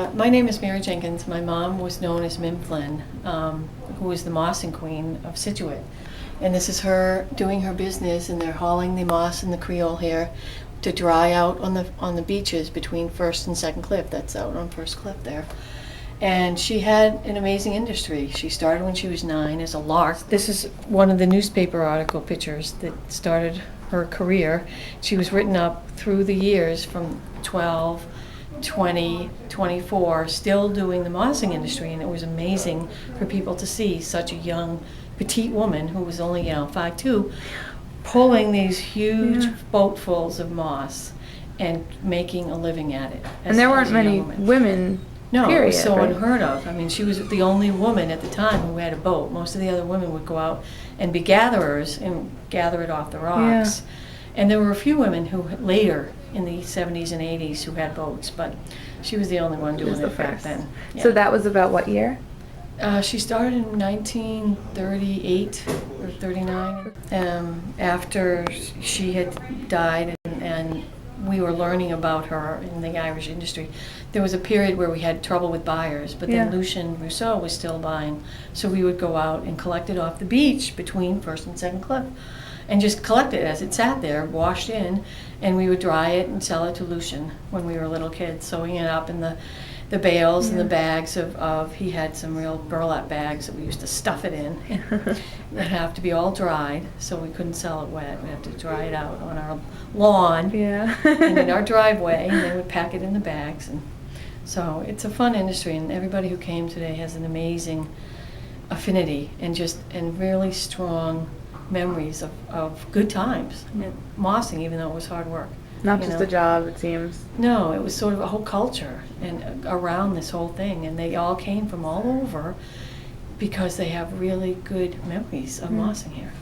My name is Mary Jenkins. My mom was known as Mim Flynn, who was the mossing queen of Scituate. And this is her doing her business, and they're hauling the moss and the Creole here to dry out on the beaches between First and Second Cliff. That's out on First Cliff there. And she had an amazing industry. She started when she was 9 as a lark. This is one of the newspaper article pictures that started her career. She was written up through the years from 12, 20, 24, still doing the mossing industry, and it was amazing for people to see such a young, petite woman who was only, 5'2", pulling these huge boatfuls of moss and making a living at it. And there weren't many women. No, period, it was so right? unheard of. I mean, she was the only woman at the time who had a boat. Most of the other women would go out and be gatherers and gather it off the rocks. And there were a few women who later, in the 70s and 80s, who had boats, but she was the only one doing it back then. Yeah. So that was about what year? She started in 1938 or 39. After she had died and we were learning about her in the Irish industry, there was a period where we had trouble with buyers, but then Lucien Rousseau was still buying. So we would go out and collect it off the beach between First and Second Cliff and just collect it as it sat there, washed in, and we would dry it and sell it to Lucien when we were little kids. So we ended up in the bales and the bags of he had some real burlap bags that we used to stuff it in. It'd have to be all dried, so we couldn't sell it wet. We'd have to dry it out on our lawn and in our driveway, and they would pack it in the bags. And so it's a fun industry, and everybody who came today has an amazing affinity and really strong memories of good times at mossing, even though it was hard work. Not just a job, it seems. No, it was sort of a whole culture and around this whole thing, and they all came from all over because they have really good memories of mossing here,